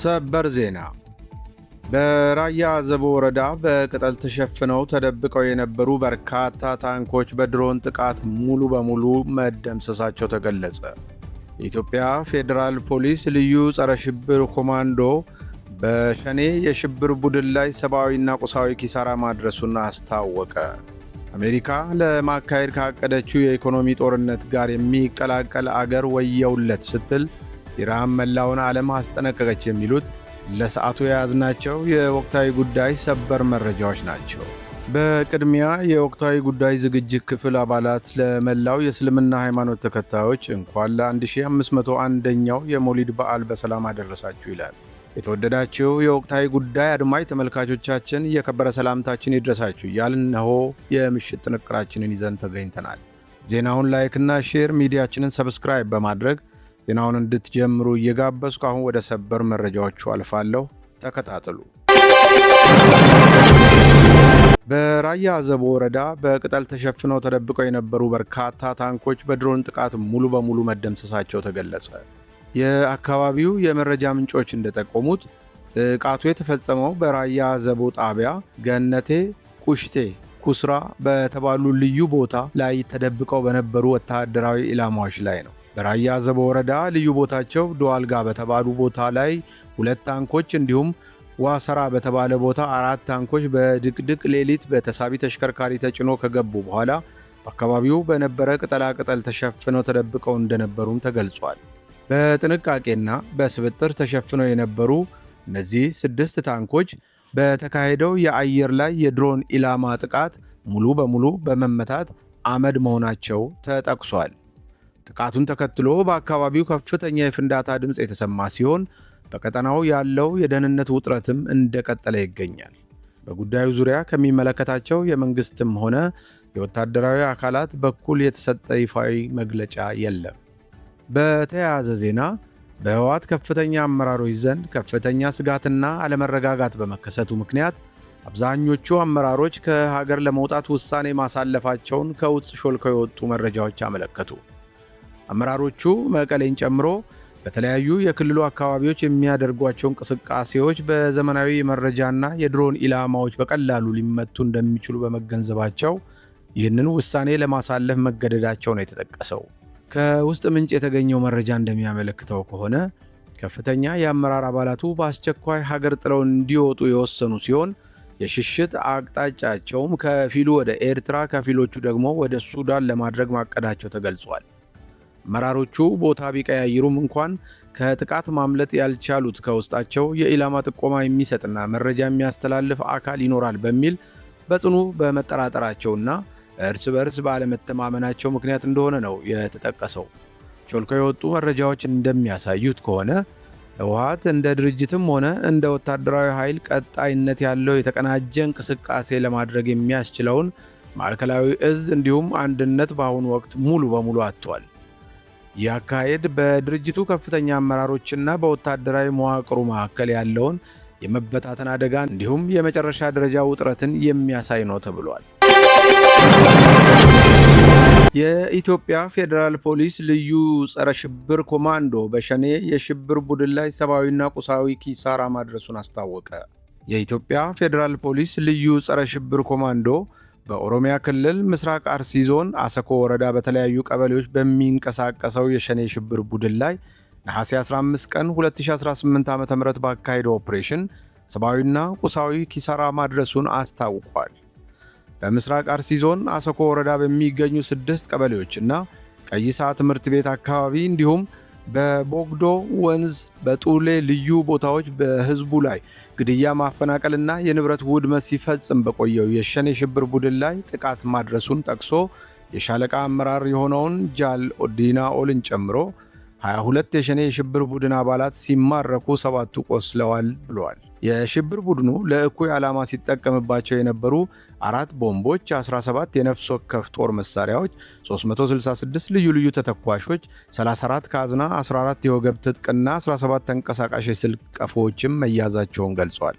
ሰበር ዜና በራያ አዘቦ ወረዳ በቅጠል ተሸፍነው ተደብቀው የነበሩ በርካታ ታንኮች በድሮን ጥቃት ሙሉ በሙሉ መደምሰሳቸው ተገለጸ። የኢትዮጵያ ፌዴራል ፖሊስ ልዩ ጸረ ሽብር ኮማንዶ በሸኔ የሽብር ቡድን ላይ ሰብአዊና ቁሳዊ ኪሳራ ማድረሱን አስታወቀ። አሜሪካ ለማካሄድ ካቀደችው የኢኮኖሚ ጦርነት ጋር የሚቀላቀል አገር ወየውለት ስትል ኢራን መላውን ዓለም አስጠነቀቀች። የሚሉት ለሰዓቱ የያዝናቸው የወቅታዊ ጉዳይ ሰበር መረጃዎች ናቸው። በቅድሚያ የወቅታዊ ጉዳይ ዝግጅት ክፍል አባላት ለመላው የእስልምና ሃይማኖት ተከታዮች እንኳን ለ1501ኛው የሞሊድ በዓል በሰላም አደረሳችሁ ይላል። የተወደዳችሁ የወቅታዊ ጉዳይ አድማጭ ተመልካቾቻችን የከበረ ሰላምታችን ይድረሳችሁ እያልን እነሆ የምሽት ጥንቅራችንን ይዘን ተገኝተናል። ዜናውን ላይክና ሼር፣ ሚዲያችንን ሰብስክራይብ በማድረግ ዜናውን እንድትጀምሩ እየጋበዝኩ አሁን ወደ ሰበር መረጃዎቹ አልፋለሁ። ተከታተሉ። በራያ አዘቦ ወረዳ በቅጠል ተሸፍነው ተደብቀው የነበሩ በርካታ ታንኮች በድሮን ጥቃት ሙሉ በሙሉ መደምሰሳቸው ተገለጸ። የአካባቢው የመረጃ ምንጮች እንደጠቆሙት ጥቃቱ የተፈጸመው በራያ አዘቦ ጣቢያ ገነቴ፣ ቁሽቴ፣ ኩስራ በተባሉ ልዩ ቦታ ላይ ተደብቀው በነበሩ ወታደራዊ ኢላማዎች ላይ ነው። በራያ አዘቦ ወረዳ ልዩ ቦታቸው ዶዋልጋ በተባሉ ቦታ ላይ 2 ታንኮች እንዲሁም ዋሰራ በተባለ ቦታ 4 ታንኮች በድቅድቅ ሌሊት በተሳቢ ተሽከርካሪ ተጭኖ ከገቡ በኋላ በአካባቢው በነበረ ቅጠላቅጠል ተሸፍነው ተደብቀው እንደነበሩም ተገልጿል። በጥንቃቄና በስብጥር ተሸፍነው የነበሩ እነዚህ 6 ታንኮች በተካሄደው የአየር ላይ የድሮን ኢላማ ጥቃት ሙሉ በሙሉ በመመታት አመድ መሆናቸው ተጠቅሷል። ጥቃቱን ተከትሎ በአካባቢው ከፍተኛ የፍንዳታ ድምፅ የተሰማ ሲሆን በቀጠናው ያለው የደህንነት ውጥረትም እንደቀጠለ ይገኛል። በጉዳዩ ዙሪያ ከሚመለከታቸው የመንግስትም ሆነ የወታደራዊ አካላት በኩል የተሰጠ ይፋዊ መግለጫ የለም። በተያያዘ ዜና በህወሓት ከፍተኛ አመራሮች ዘንድ ከፍተኛ ስጋትና አለመረጋጋት በመከሰቱ ምክንያት አብዛኞቹ አመራሮች ከሀገር ለመውጣት ውሳኔ ማሳለፋቸውን ከውጭ ሾልከው የወጡ መረጃዎች አመለከቱ። አመራሮቹ መቀሌን ጨምሮ በተለያዩ የክልሉ አካባቢዎች የሚያደርጓቸው እንቅስቃሴዎች በዘመናዊ የመረጃና የድሮን ኢላማዎች በቀላሉ ሊመቱ እንደሚችሉ በመገንዘባቸው ይህንን ውሳኔ ለማሳለፍ መገደዳቸው ነው የተጠቀሰው። ከውስጥ ምንጭ የተገኘው መረጃ እንደሚያመለክተው ከሆነ ከፍተኛ የአመራር አባላቱ በአስቸኳይ ሀገር ጥለው እንዲወጡ የወሰኑ ሲሆን የሽሽት አቅጣጫቸውም ከፊሉ ወደ ኤርትራ፣ ከፊሎቹ ደግሞ ወደ ሱዳን ለማድረግ ማቀዳቸው ተገልጿል። አመራሮቹ ቦታ ቢቀያይሩም እንኳን ከጥቃት ማምለጥ ያልቻሉት ከውስጣቸው የኢላማ ጥቆማ የሚሰጥና መረጃ የሚያስተላልፍ አካል ይኖራል በሚል በጽኑ በመጠራጠራቸውና እርስ በርስ ባለመተማመናቸው ምክንያት እንደሆነ ነው የተጠቀሰው። ሾልከው የወጡ መረጃዎች እንደሚያሳዩት ከሆነ ህወሓት እንደ ድርጅትም ሆነ እንደ ወታደራዊ ኃይል ቀጣይነት ያለው የተቀናጀ እንቅስቃሴ ለማድረግ የሚያስችለውን ማዕከላዊ እዝ እንዲሁም አንድነት በአሁኑ ወቅት ሙሉ በሙሉ አጥቷል። ይህ አካሄድ በድርጅቱ ከፍተኛ አመራሮችና በወታደራዊ መዋቅሩ መካከል ያለውን የመበታተን አደጋ እንዲሁም የመጨረሻ ደረጃ ውጥረትን የሚያሳይ ነው ተብሏል። የኢትዮጵያ ፌዴራል ፖሊስ ልዩ ጸረ ሽብር ኮማንዶ በሸኔ የሽብር ቡድን ላይ ሰብአዊና ቁሳዊ ኪሳራ ማድረሱን አስታወቀ። የኢትዮጵያ ፌዴራል ፖሊስ ልዩ ጸረ ሽብር ኮማንዶ በኦሮሚያ ክልል ምስራቅ አርሲ ዞን አሰኮ ወረዳ በተለያዩ ቀበሌዎች በሚንቀሳቀሰው የሸኔ ሽብር ቡድን ላይ ነሐሴ 15 ቀን 2018 ዓ.ም ባካሄደው ኦፕሬሽን ሰብአዊና ቁሳዊ ኪሳራ ማድረሱን አስታውቋል። በምስራቅ አርሲ ዞን አሰኮ ወረዳ በሚገኙ 6 ቀበሌዎች እና ቀይሳ ትምህርት ቤት አካባቢ እንዲሁም በቦግዶ ወንዝ በጡሌ ልዩ ቦታዎች በህዝቡ ላይ ግድያ፣ ማፈናቀልና የንብረት ውድመት ሲፈጽም በቆየው የሸኔ ሽብር ቡድን ላይ ጥቃት ማድረሱን ጠቅሶ የሻለቃ አመራር የሆነውን ጃል ኦዲና ኦልን ጨምሮ 22 የሸኔ የሽብር ቡድን አባላት ሲማረኩ 7ቱ ቆስለዋል ብለዋል። የሽብር ቡድኑ ለእኩይ ዓላማ ሲጠቀምባቸው የነበሩ 4 ቦምቦች፣ 17 የነፍስ ወከፍ ጦር መሳሪያዎች፣ 366 ልዩ ልዩ ተተኳሾች፣ 34 ካዝና፣ 14 የወገብ ትጥቅና 17 ተንቀሳቃሽ የስልክ ቀፎዎችም መያዛቸውን ገልጿል።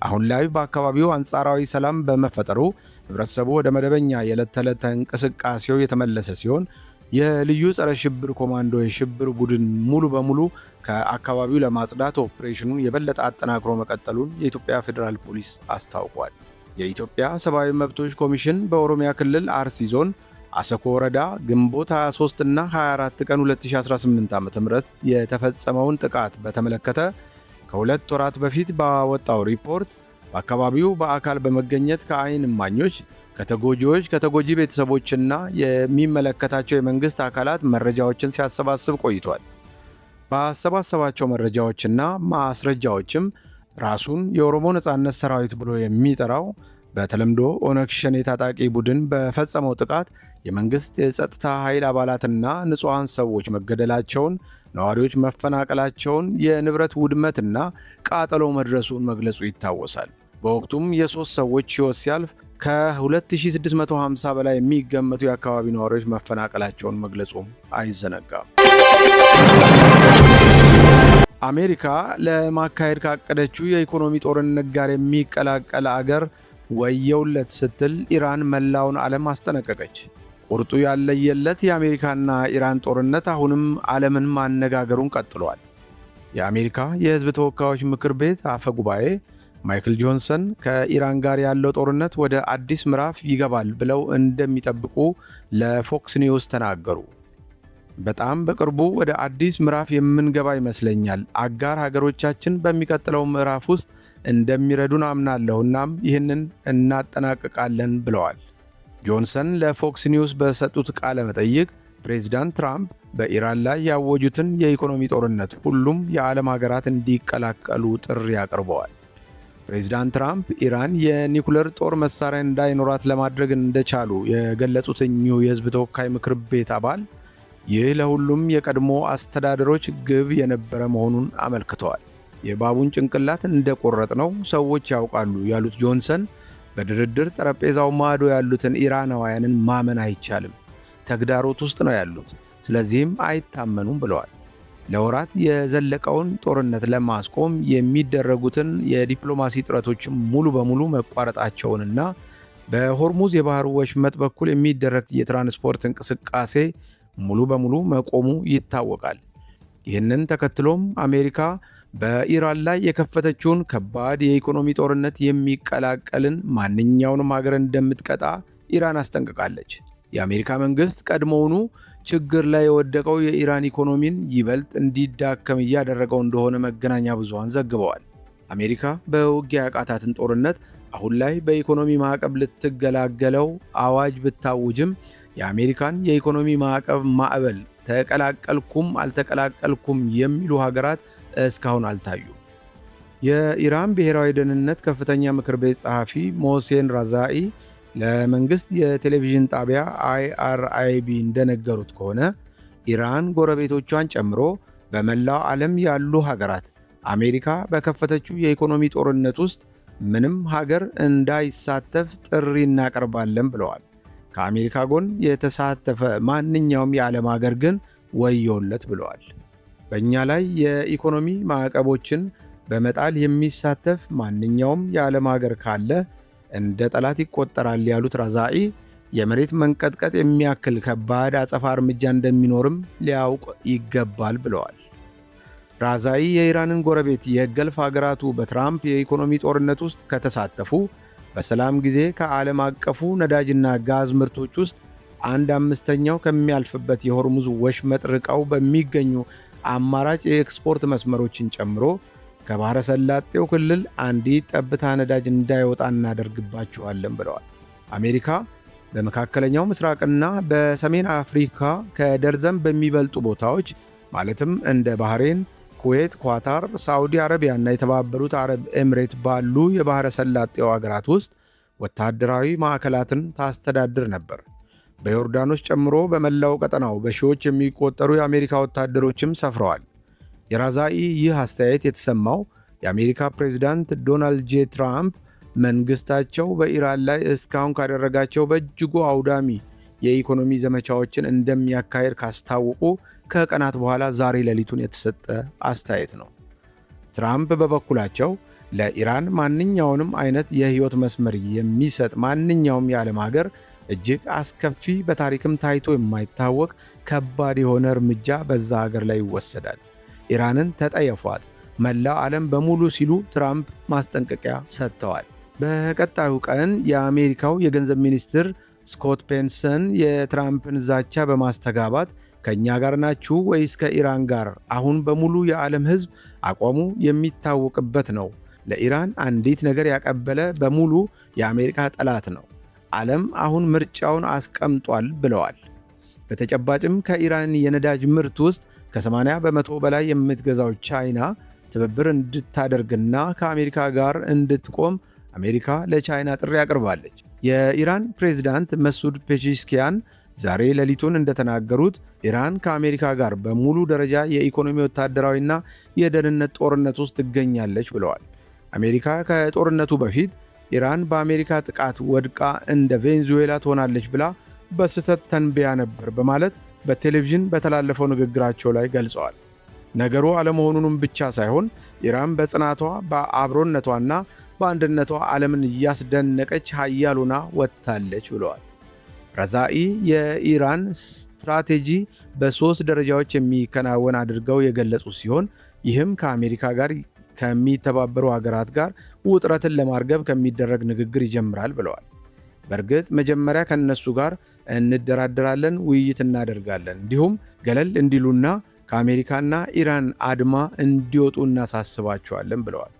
አሁን ላይ በአካባቢው አንጻራዊ ሰላም በመፈጠሩ ህብረተሰቡ ወደ መደበኛ የዕለት ተዕለት እንቅስቃሴው የተመለሰ ሲሆን የልዩ ጸረ ሽብር ኮማንዶ የሽብር ቡድን ሙሉ በሙሉ ከአካባቢው ለማጽዳት ኦፕሬሽኑን የበለጠ አጠናክሮ መቀጠሉን የኢትዮጵያ ፌዴራል ፖሊስ አስታውቋል። የኢትዮጵያ ሰብአዊ መብቶች ኮሚሽን በኦሮሚያ ክልል አርሲ ዞን አሰኮ ወረዳ ግንቦት 23 እና 24 ቀን 2018 ዓ.ም የተፈጸመውን ጥቃት በተመለከተ ከ2 ወራት በፊት ባወጣው ሪፖርት በአካባቢው በአካል በመገኘት ከዓይን እማኞች፣ ከተጎጂ ቤተሰቦችና የሚመለከታቸው የመንግሥት አካላት መረጃዎችን ሲያሰባስብ ቆይቷል። ባሰባሰባቸው መረጃዎችና ማስረጃዎችም ራሱን የኦሮሞ ነጻነት ሰራዊት ብሎ የሚጠራው በተለምዶ ኦነግ ሸኔ ታጣቂ ቡድን በፈጸመው ጥቃት የመንግሥት የጸጥታ ኃይል አባላትና ንጹሐን ሰዎች መገደላቸውን፣ ነዋሪዎች መፈናቀላቸውን፣ የንብረት ውድመትና ቃጠሎ መድረሱን መግለጹ ይታወሳል። በወቅቱም የ3 ሰዎች ሕይወት ሲያልፍ ከ2650 በላይ የሚገመቱ የአካባቢ ነዋሪዎች መፈናቀላቸውን መግለጹ አይዘነጋም። አሜሪካ ለማካሄድ ካቀደችው የኢኮኖሚ ጦርነት ጋር የሚቀላቀል አገር ወየውለት ስትል ኢራን መላውን ዓለም አስጠነቀቀች። ቁርጡ ያለየለት የአሜሪካና ኢራን ጦርነት አሁንም ዓለምን ማነጋገሩን ቀጥሏል። የአሜሪካ የሕዝብ ተወካዮች ምክር ቤት አፈ ጉባኤ ማይክል ጆንሰን ከኢራን ጋር ያለው ጦርነት ወደ አዲስ ምዕራፍ ይገባል ብለው እንደሚጠብቁ ለፎክስ ኒውስ ተናገሩ። በጣም በቅርቡ ወደ አዲስ ምዕራፍ የምንገባ ይመስለኛል። አጋር ሀገሮቻችን በሚቀጥለው ምዕራፍ ውስጥ እንደሚረዱን አምናለሁ። እናም ይህንን እናጠናቅቃለን ብለዋል። ጆንሰን ለፎክስ ኒውስ በሰጡት ቃለ መጠይቅ ፕሬዚዳንት ትራምፕ በኢራን ላይ ያወጁትን የኢኮኖሚ ጦርነት ሁሉም የዓለም ሀገራት እንዲቀላቀሉ ጥሪ አቅርበዋል። ፕሬዚዳንት ትራምፕ ኢራን የኒኩለር ጦር መሳሪያ እንዳይኖራት ለማድረግ እንደቻሉ የገለጹት እኚሁ የሕዝብ ተወካይ ምክር ቤት አባል ይህ ለሁሉም የቀድሞ አስተዳደሮች ግብ የነበረ መሆኑን አመልክተዋል። የእባቡን ጭንቅላት እንደቆረጥ ነው ሰዎች ያውቃሉ ያሉት ጆንሰን በድርድር ጠረጴዛው ማዶ ያሉትን ኢራናውያንን ማመን አይቻልም፣ ተግዳሮት ውስጥ ነው ያሉት፣ ስለዚህም አይታመኑም ብለዋል። ለወራት የዘለቀውን ጦርነት ለማስቆም የሚደረጉትን የዲፕሎማሲ ጥረቶች ሙሉ በሙሉ መቋረጣቸውንና በሆርሙዝ የባህር ወሽመጥ በኩል የሚደረግ የትራንስፖርት እንቅስቃሴ ሙሉ በሙሉ መቆሙ ይታወቃል። ይህንን ተከትሎም አሜሪካ በኢራን ላይ የከፈተችውን ከባድ የኢኮኖሚ ጦርነት የሚቀላቀልን ማንኛውንም ሀገር እንደምትቀጣ ኢራን አስጠንቅቃለች። የአሜሪካ መንግሥት ቀድሞውኑ ችግር ላይ የወደቀው የኢራን ኢኮኖሚን ይበልጥ እንዲዳከም እያደረገው እንደሆነ መገናኛ ብዙሃን ዘግበዋል። አሜሪካ በውጊያ ያቃታትን ጦርነት አሁን ላይ በኢኮኖሚ ማዕቀብ ልትገላገለው አዋጅ ብታውጅም የአሜሪካን የኢኮኖሚ ማዕቀብ ማዕበል ተቀላቀልኩም አልተቀላቀልኩም የሚሉ ሀገራት እስካሁን አልታዩም። የኢራን ብሔራዊ ደህንነት ከፍተኛ ምክር ቤት ጸሐፊ ሞሴን ራዛኢ ለመንግሥት የቴሌቪዥን ጣቢያ IRIB እንደነገሩት ከሆነ ኢራን ጎረቤቶቿን ጨምሮ በመላው ዓለም ያሉ ሀገራት አሜሪካ በከፈተችው የኢኮኖሚ ጦርነት ውስጥ ምንም ሀገር እንዳይሳተፍ ጥሪ እናቀርባለን ብለዋል። ከአሜሪካ ጎን የተሳተፈ ማንኛውም የዓለም ሀገር ግን ወዮለት ብለዋል። በእኛ ላይ የኢኮኖሚ ማዕቀቦችን በመጣል የሚሳተፍ ማንኛውም የዓለም ሀገር ካለ እንደ ጠላት ይቆጠራል ያሉት ራዛኢ የመሬት መንቀጥቀጥ የሚያክል ከባድ አጸፋ እርምጃ እንደሚኖርም ሊያውቅ ይገባል ብለዋል። ራዛኢ የኢራንን ጎረቤት የገልፍ ሀገራቱ በትራምፕ የኢኮኖሚ ጦርነት ውስጥ ከተሳተፉ በሰላም ጊዜ ከዓለም አቀፉ ነዳጅና ጋዝ ምርቶች ውስጥ 1/5ኛው ከሚያልፍበት የሆርሙዝ ወሽመጥ ርቀው በሚገኙ አማራጭ የኤክስፖርት መስመሮችን ጨምሮ ከባሕረ ሰላጤው ክልል አንዲት ጠብታ ነዳጅ እንዳይወጣ እናደርግባቸዋለን ብለዋል። አሜሪካ በመካከለኛው ምስራቅና በሰሜን አፍሪካ ከደርዘን በሚበልጡ ቦታዎች ማለትም እንደ ባህሬን፣ ኩዌት፣ ኳታር፣ ሳዑዲ አረቢያና የተባበሩት አረብ ኤምሬት ባሉ የባሕረ ሰላጤው አገራት ውስጥ ወታደራዊ ማዕከላትን ታስተዳድር ነበር። በዮርዳኖስ ጨምሮ በመላው ቀጠናው በሺዎች የሚቆጠሩ የአሜሪካ ወታደሮችም ሰፍረዋል። የራዛኢ ይህ አስተያየት የተሰማው የአሜሪካ ፕሬዝዳንት ዶናልድ ጄ ትራምፕ መንግሥታቸው በኢራን ላይ እስካሁን ካደረጋቸው በእጅጉ አውዳሚ የኢኮኖሚ ዘመቻዎችን እንደሚያካሄድ ካስታወቁ ከቀናት በኋላ ዛሬ ሌሊቱን የተሰጠ አስተያየት ነው። ትራምፕ በበኩላቸው ለኢራን ማንኛውንም አይነት የሕይወት መስመር የሚሰጥ ማንኛውም የዓለም ሀገር እጅግ አስከፊ፣ በታሪክም ታይቶ የማይታወቅ ከባድ የሆነ እርምጃ በዛ ሀገር ላይ ይወሰዳል። ኢራንን ተጠየፏት መላው ዓለም በሙሉ ሲሉ ትራምፕ ማስጠንቀቂያ ሰጥተዋል። በቀጣዩ ቀን የአሜሪካው የገንዘብ ሚኒስትር ስኮት ቤንሰን የትራምፕን ዛቻ በማስተጋባት ከእኛ ጋር ናችሁ ወይስ ከኢራን ጋር? አሁን በሙሉ የዓለም ሕዝብ አቋሙ የሚታወቅበት ነው። ለኢራን አንዲት ነገር ያቀበለ በሙሉ የአሜሪካ ጠላት ነው። ዓለም አሁን ምርጫውን አስቀምጧል ብለዋል። በተጨባጭም ከኢራን የነዳጅ ምርት ውስጥ ከ80 በመቶ በላይ የምትገዛው ቻይና ትብብር እንድታደርግና ከአሜሪካ ጋር እንድትቆም አሜሪካ ለቻይና ጥሪ አቅርባለች። የኢራን ፕሬዝዳንት መሱድ ፔጂስኪያን ዛሬ ሌሊቱን እንደተናገሩት ኢራን ከአሜሪካ ጋር በሙሉ ደረጃ የኢኮኖሚ፣ ወታደራዊና የደህንነት ጦርነት ውስጥ ትገኛለች ብለዋል። አሜሪካ ከጦርነቱ በፊት ኢራን በአሜሪካ ጥቃት ወድቃ እንደ ቬንዙዌላ ትሆናለች ብላ በስህተት ተንብያ ነበር በማለት በቴሌቪዥን በተላለፈው ንግግራቸው ላይ ገልጸዋል። ነገሩ አለመሆኑንም ብቻ ሳይሆን ኢራን በጽናቷ በአብሮነቷና በአንድነቷ ዓለምን እያስደነቀች ሀያሉና ወጥታለች ብለዋል። ረዛኢ የኢራን ስትራቴጂ በ3 ደረጃዎች የሚከናወን አድርገው የገለጹ ሲሆን ይህም ከአሜሪካ ጋር ከሚተባበሩ ሀገራት ጋር ውጥረትን ለማርገብ ከሚደረግ ንግግር ይጀምራል ብለዋል። በእርግጥ መጀመሪያ ከነሱ ጋር እንደራደራለን፣ ውይይት እናደርጋለን፣ እንዲሁም ገለል እንዲሉና ከአሜሪካና ኢራን አድማ እንዲወጡ እናሳስባቸዋለን ብለዋል።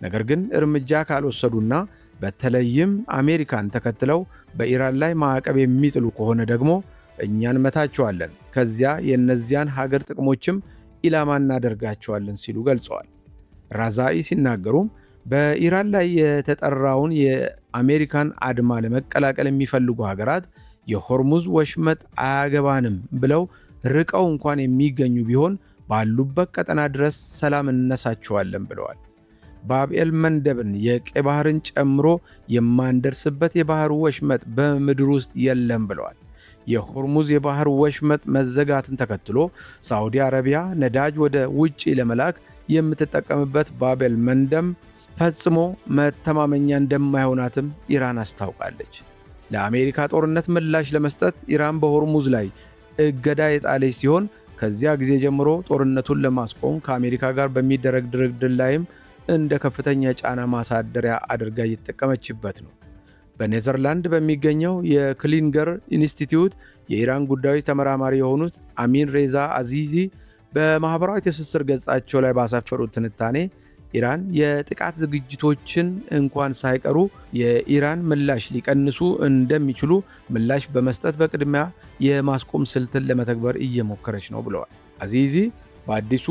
ነገር ግን እርምጃ ካልወሰዱና በተለይም አሜሪካን ተከትለው በኢራን ላይ ማዕቀብ የሚጥሉ ከሆነ ደግሞ እኛን መታቸዋለን፣ ከዚያ የእነዚያን ሀገር ጥቅሞችም ኢላማ እናደርጋቸዋለን ሲሉ ገልጸዋል። ራዛኢ ሲናገሩም በኢራን ላይ የተጠራውን የአሜሪካን አድማ ለመቀላቀል የሚፈልጉ ሀገራት የሆርሙዝ ወሽመጥ አያገባንም ብለው ርቀው እንኳን የሚገኙ ቢሆን ባሉበት ቀጠና ድረስ ሰላም እነሳቸዋለን ብለዋል። ባብኤል መንደብን የቀይ ባህርን ጨምሮ የማንደርስበት የባህር ወሽመጥ በምድር ውስጥ የለም ብለዋል። የሆርሙዝ የባህር ወሽመጥ መዘጋትን ተከትሎ ሳዑዲ አረቢያ ነዳጅ ወደ ውጪ ለመላክ የምትጠቀምበት ባብኤል መንደብ ፈጽሞ መተማመኛ እንደማይሆናትም ኢራን አስታውቃለች። ለአሜሪካ ጦርነት ምላሽ ለመስጠት ኢራን በሆርሙዝ ላይ እገዳ የጣለች ሲሆን ከዚያ ጊዜ ጀምሮ ጦርነቱን ለማስቆም ከአሜሪካ ጋር በሚደረግ ድርድር ላይም እንደ ከፍተኛ ጫና ማሳደሪያ አድርጋ እየተጠቀመችበት ነው። በኔዘርላንድ በሚገኘው የክሊንገር ኢንስቲትዩት የኢራን ጉዳዮች ተመራማሪ የሆኑት አሚን ሬዛ አዚዚ በማኅበራዊ ትስስር ገጻቸው ላይ ባሰፈሩት ትንታኔ ኢራን የጥቃት ዝግጅቶችን እንኳን ሳይቀሩ የኢራን ምላሽ ሊቀንሱ እንደሚችሉ ምላሽ በመስጠት በቅድሚያ የማስቆም ስልትን ለመተግበር እየሞከረች ነው ብለዋል። አዚዚ በአዲሱ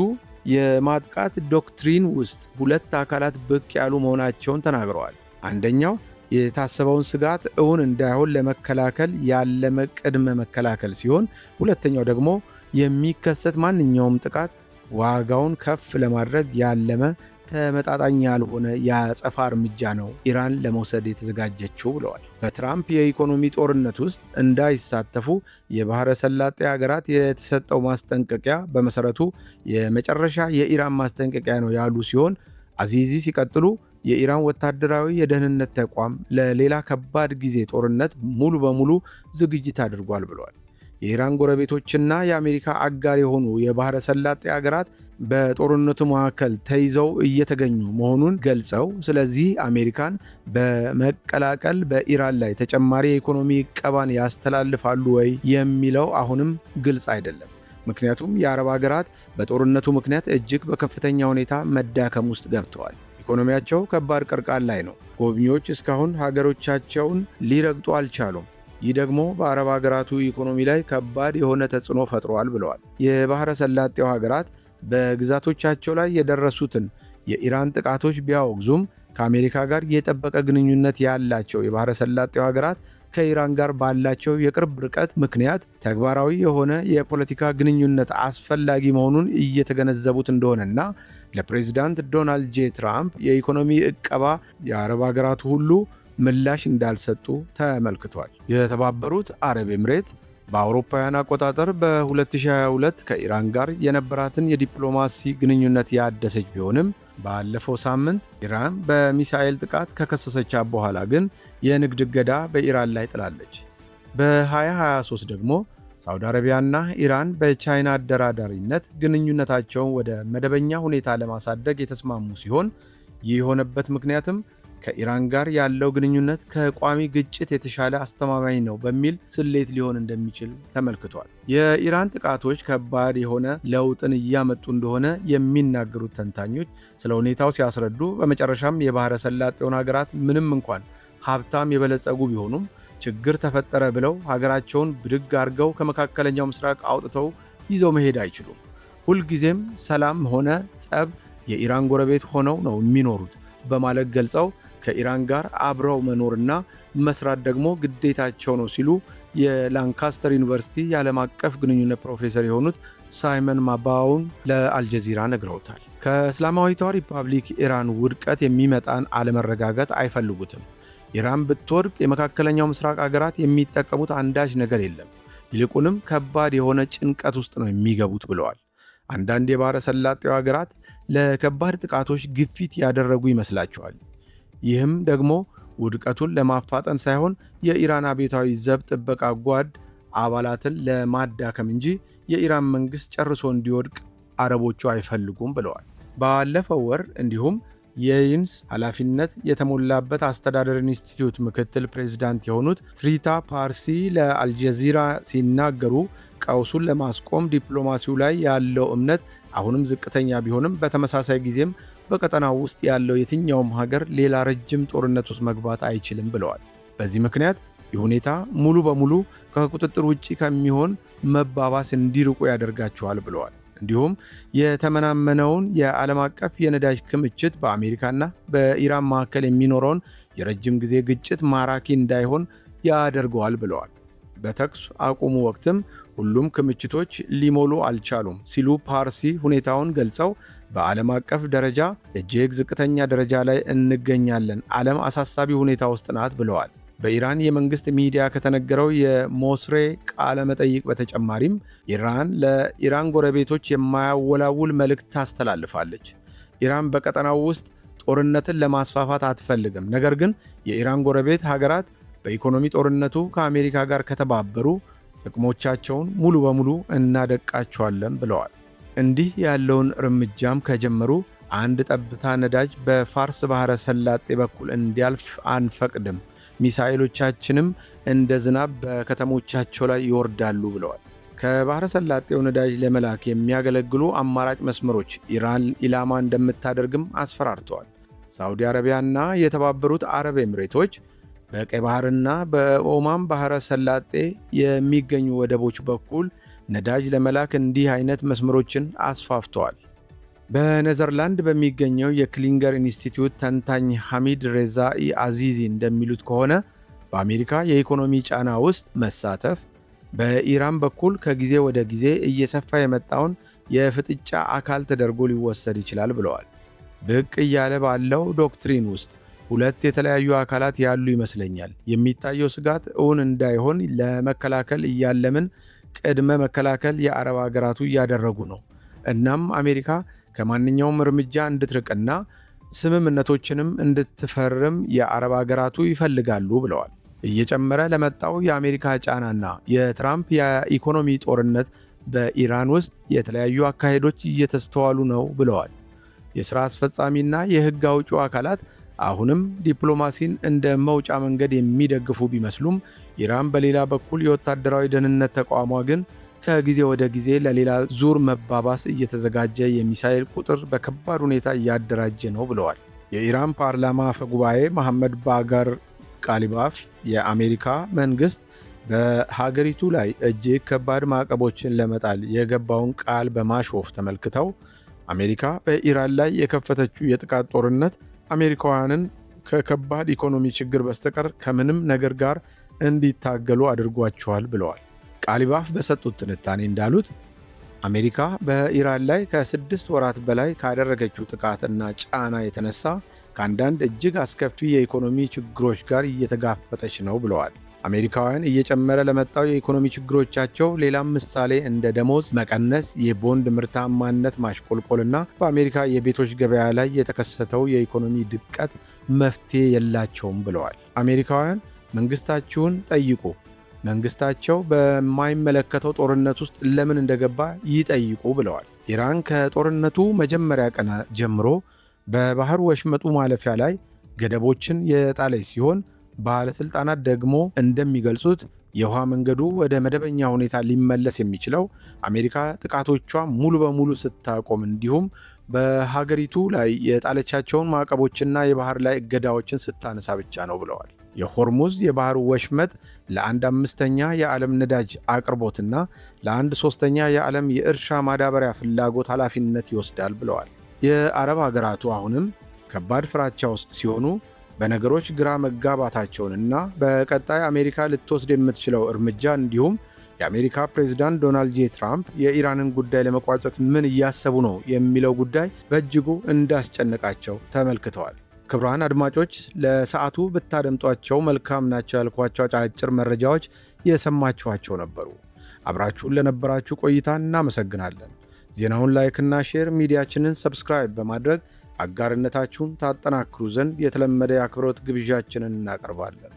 የማጥቃት ዶክትሪን ውስጥ 2 አካላት ብቅ ያሉ መሆናቸውን ተናግረዋል። አንደኛው የታሰበውን ስጋት እውን እንዳይሆን ለመከላከል ያለመ ቅድመ መከላከል ሲሆን፣ ሁለተኛው ደግሞ የሚከሰት ማንኛውም ጥቃት ዋጋውን ከፍ ለማድረግ ያለመ ተመጣጣኝ ያልሆነ የአጸፋ እርምጃ ነው ኢራን ለመውሰድ የተዘጋጀችው ብለዋል። በትራምፕ የኢኮኖሚ ጦርነት ውስጥ እንዳይሳተፉ የባሕረ ሰላጤ ሀገራት የተሰጠው ማስጠንቀቂያ በመሠረቱ የመጨረሻ የኢራን ማስጠንቀቂያ ነው ያሉ ሲሆን አዚዚ ሲቀጥሉ የኢራን ወታደራዊ የደህንነት ተቋም ለሌላ ከባድ ጊዜ ጦርነት ሙሉ በሙሉ ዝግጅት አድርጓል ብለዋል። የኢራን ጎረቤቶችና የአሜሪካ አጋር የሆኑ የባሕረ ሰላጤ ሀገራት በጦርነቱ መካከል ተይዘው እየተገኙ መሆኑን ገልጸው ስለዚህ አሜሪካን በመቀላቀል በኢራን ላይ ተጨማሪ የኢኮኖሚ ዕቀባን ያስተላልፋሉ ወይ የሚለው አሁንም ግልጽ አይደለም። ምክንያቱም የአረብ ሀገራት በጦርነቱ ምክንያት እጅግ በከፍተኛ ሁኔታ መዳከም ውስጥ ገብተዋል። ኢኮኖሚያቸው ከባድ ቅርቃር ላይ ነው። ጎብኚዎች እስካሁን ሀገሮቻቸውን ሊረግጡ አልቻሉም። ይህ ደግሞ በአረብ ሀገራቱ ኢኮኖሚ ላይ ከባድ የሆነ ተጽዕኖ ፈጥሯል ብለዋል። የባሕረ ሰላጤው ሀገራት በግዛቶቻቸው ላይ የደረሱትን የኢራን ጥቃቶች ቢያወግዙም ከአሜሪካ ጋር የጠበቀ ግንኙነት ያላቸው የባሕረ ሰላጤው ሀገራት ከኢራን ጋር ባላቸው የቅርብ ርቀት ምክንያት ተግባራዊ የሆነ የፖለቲካ ግንኙነት አስፈላጊ መሆኑን እየተገነዘቡት እንደሆነና ለፕሬዝዳንት ዶናልድ ጄ ትራምፕ የኢኮኖሚ ዕቀባ የአረብ ሀገራቱ ሁሉ ምላሽ እንዳልሰጡ ተመልክቷል። የተባበሩት አረብ ኤምሬት በአውሮፓውያን አቆጣጠር በ2022 ከኢራን ጋር የነበራትን የዲፕሎማሲ ግንኙነት ያደሰች ቢሆንም ባለፈው ሳምንት ኢራን በሚሳኤል ጥቃት ከከሰሰቻት በኋላ ግን የንግድ እገዳ በኢራን ላይ ጥላለች። በ2023 ደግሞ ሳውዲ አረቢያና ኢራን በቻይና አደራዳሪነት ግንኙነታቸውን ወደ መደበኛ ሁኔታ ለማሳደግ የተስማሙ ሲሆን ይህ የሆነበት ምክንያትም ከኢራን ጋር ያለው ግንኙነት ከቋሚ ግጭት የተሻለ አስተማማኝ ነው በሚል ስሌት ሊሆን እንደሚችል ተመልክቷል። የኢራን ጥቃቶች ከባድ የሆነ ለውጥን እያመጡ እንደሆነ የሚናገሩት ተንታኞች ስለ ሁኔታው ሲያስረዱ በመጨረሻም የባሕረ ሰላጤውን ሀገራት ምንም እንኳን ሀብታም የበለጸጉ ቢሆኑም ችግር ተፈጠረ ብለው ሀገራቸውን ብድግ አድርገው ከመካከለኛው ምስራቅ አውጥተው ይዘው መሄድ አይችሉም። ሁልጊዜም ሰላም ሆነ ጸብ የኢራን ጎረቤት ሆነው ነው የሚኖሩት በማለት ገልጸው ከኢራን ጋር አብረው መኖርና መስራት ደግሞ ግዴታቸው ነው ሲሉ የላንካስተር ዩኒቨርሲቲ የዓለም አቀፍ ግንኙነት ፕሮፌሰር የሆኑት ሳይመን ማባውን ለአልጀዚራ ነግረውታል። ከእስላማዊቷ ሪፐብሊክ ኢራን ውድቀት የሚመጣን አለመረጋጋት አይፈልጉትም። ኢራን ብትወድቅ የመካከለኛው ምስራቅ አገራት የሚጠቀሙት አንዳች ነገር የለም፣ ይልቁንም ከባድ የሆነ ጭንቀት ውስጥ ነው የሚገቡት ብለዋል። አንዳንድ የባሕረ ሰላጤው አገራት ለከባድ ጥቃቶች ግፊት ያደረጉ ይመስላቸዋል። ይህም ደግሞ ውድቀቱን ለማፋጠን ሳይሆን የኢራን አብዮታዊ ዘብ ጥበቃ ጓድ አባላትን ለማዳከም እንጂ የኢራን መንግሥት ጨርሶ እንዲወድቅ አረቦቹ አይፈልጉም ብለዋል። ባለፈው ወር እንዲሁም የዩንስ ኃላፊነት የተሞላበት አስተዳደር ኢንስቲትዩት ምክትል ፕሬዝዳንት የሆኑት ትሪታ ፓርሲ ለአልጀዚራ ሲናገሩ ቀውሱን ለማስቆም ዲፕሎማሲው ላይ ያለው እምነት አሁንም ዝቅተኛ ቢሆንም በተመሳሳይ ጊዜም በቀጠናው ውስጥ ያለው የትኛውም ሀገር ሌላ ረጅም ጦርነት ውስጥ መግባት አይችልም ብለዋል። በዚህ ምክንያት ይህ ሁኔታ ሙሉ በሙሉ ከቁጥጥር ውጪ ከሚሆን መባባስ እንዲርቁ ያደርጋቸዋል ብለዋል። እንዲሁም የተመናመነውን የዓለም አቀፍ የነዳጅ ክምችት በአሜሪካና በኢራን መካከል የሚኖረውን የረጅም ጊዜ ግጭት ማራኪ እንዳይሆን ያደርገዋል ብለዋል። በተኩስ አቁሙ ወቅትም ሁሉም ክምችቶች ሊሞሉ አልቻሉም ሲሉ ፓርሲ ሁኔታውን ገልጸው በዓለም አቀፍ ደረጃ እጅግ ዝቅተኛ ደረጃ ላይ እንገኛለን፣ ዓለም አሳሳቢ ሁኔታ ውስጥ ናት ብለዋል። በኢራን የመንግሥት ሚዲያ ከተነገረው የሞስሬ ቃለ መጠይቅ በተጨማሪም ኢራን ለኢራን ጎረቤቶች የማያወላውል መልእክት ታስተላልፋለች። ኢራን በቀጠናው ውስጥ ጦርነትን ለማስፋፋት አትፈልግም፣ ነገር ግን የኢራን ጎረቤት ሀገራት በኢኮኖሚ ጦርነቱ ከአሜሪካ ጋር ከተባበሩ ጥቅሞቻቸውን ሙሉ በሙሉ እናደቃቸዋለን ብለዋል። እንዲህ ያለውን እርምጃም ከጀመሩ አንድ ጠብታ ነዳጅ በፋርስ ባሕረ ሰላጤ በኩል እንዲያልፍ አንፈቅድም፣ ሚሳኤሎቻችንም እንደ ዝናብ በከተሞቻቸው ላይ ይወርዳሉ ብለዋል። ከባሕረ ሰላጤው ነዳጅ ለመላክ የሚያገለግሉ አማራጭ መስመሮች ኢራን ኢላማ እንደምታደርግም አስፈራርተዋል። ሳዑዲ አረቢያና የተባበሩት አረብ ኤምሬቶች በቀይ ባህርና በኦማን ባሕረ ሰላጤ የሚገኙ ወደቦች በኩል ነዳጅ ለመላክ እንዲህ አይነት መስመሮችን አስፋፍተዋል። በኔዘርላንድ በሚገኘው የክሊንገር ኢንስቲትዩት ተንታኝ ሐሚድ ሬዛኢ አዚዚ እንደሚሉት ከሆነ በአሜሪካ የኢኮኖሚ ጫና ውስጥ መሳተፍ በኢራን በኩል ከጊዜ ወደ ጊዜ እየሰፋ የመጣውን የፍጥጫ አካል ተደርጎ ሊወሰድ ይችላል ብለዋል። ብቅ እያለ ባለው ዶክትሪን ውስጥ ሁለት የተለያዩ አካላት ያሉ ይመስለኛል። የሚታየው ስጋት እውን እንዳይሆን ለመከላከል እያለምን ቅድመ መከላከል የአረብ ሀገራቱ እያደረጉ ነው። እናም አሜሪካ ከማንኛውም እርምጃ እንድትርቅና ስምምነቶችንም እንድትፈርም የአረብ ሀገራቱ ይፈልጋሉ ብለዋል። እየጨመረ ለመጣው የአሜሪካ ጫናና የትራምፕ የኢኮኖሚ ጦርነት በኢራን ውስጥ የተለያዩ አካሄዶች እየተስተዋሉ ነው ብለዋል። የሥራ አስፈጻሚና የሕግ አውጪው አካላት አሁንም ዲፕሎማሲን እንደ መውጫ መንገድ የሚደግፉ ቢመስሉም ኢራን በሌላ በኩል የወታደራዊ ደህንነት ተቋሟ ግን ከጊዜ ወደ ጊዜ ለሌላ ዙር መባባስ እየተዘጋጀ የሚሳኤል ቁጥር በከባድ ሁኔታ እያደራጀ ነው ብለዋል። የኢራን ፓርላማ አፈጉባኤ መሐመድ ባጋር ቃሊባፍ የአሜሪካ መንግሥት በሀገሪቱ ላይ እጅግ ከባድ ማዕቀቦችን ለመጣል የገባውን ቃል በማሾፍ ተመልክተው አሜሪካ በኢራን ላይ የከፈተችው የጥቃት ጦርነት አሜሪካውያንን ከከባድ ኢኮኖሚ ችግር በስተቀር ከምንም ነገር ጋር እንዲታገሉ አድርጓቸዋል ብለዋል። ቃሊባፍ በሰጡት ትንታኔ እንዳሉት አሜሪካ በኢራን ላይ ከ6 ወራት በላይ ካደረገችው ጥቃትና ጫና የተነሳ ከአንዳንድ እጅግ አስከፊ የኢኮኖሚ ችግሮች ጋር እየተጋፈጠች ነው ብለዋል። አሜሪካውያን እየጨመረ ለመጣው የኢኮኖሚ ችግሮቻቸው ሌላም ምሳሌ እንደ ደሞዝ መቀነስ፣ የቦንድ ምርታማነት ማሽቆልቆልና በአሜሪካ የቤቶች ገበያ ላይ የተከሰተው የኢኮኖሚ ድቀት መፍትሄ የላቸውም ብለዋል። አሜሪካውያን መንግስታችሁን ጠይቁ፣ መንግስታቸው በማይመለከተው ጦርነት ውስጥ ለምን እንደገባ ይጠይቁ ብለዋል። ኢራን ከጦርነቱ መጀመሪያ ቀን ጀምሮ በባህር ወሽመጡ ማለፊያ ላይ ገደቦችን የጣለች ሲሆን ባለሥልጣናት ደግሞ እንደሚገልጹት የውሃ መንገዱ ወደ መደበኛ ሁኔታ ሊመለስ የሚችለው አሜሪካ ጥቃቶቿ ሙሉ በሙሉ ስታቆም እንዲሁም በሀገሪቱ ላይ የጣለቻቸውን ማዕቀቦችና የባህር ላይ እገዳዎችን ስታነሳ ብቻ ነው ብለዋል። የሆርሙዝ የባህር ወሽመጥ ለ1/5 የዓለም ነዳጅ አቅርቦትና ለ1/3 የዓለም የእርሻ ማዳበሪያ ፍላጎት ኃላፊነት ይወስዳል ብለዋል። የአረብ ሀገራቱ አሁንም ከባድ ፍራቻ ውስጥ ሲሆኑ በነገሮች ግራ መጋባታቸውንና በቀጣይ አሜሪካ ልትወስድ የምትችለው እርምጃ እንዲሁም የአሜሪካ ፕሬዝዳንት ዶናልድ ጄ ትራምፕ የኢራንን ጉዳይ ለመቋጨት ምን እያሰቡ ነው የሚለው ጉዳይ በእጅጉ እንዳስጨነቃቸው ተመልክተዋል። ክቡራን አድማጮች ለሰዓቱ ብታደምጧቸው መልካም ናቸው ያልኳቸው አጫጭር መረጃዎች የሰማችኋቸው ነበሩ። አብራችሁን ለነበራችሁ ቆይታ እናመሰግናለን። ዜናውን ላይክና ሼር፣ ሚዲያችንን ሰብስክራይብ በማድረግ አጋርነታችሁን ታጠናክሩ ዘንድ የተለመደ የአክብሮት ግብዣችንን እናቀርባለን።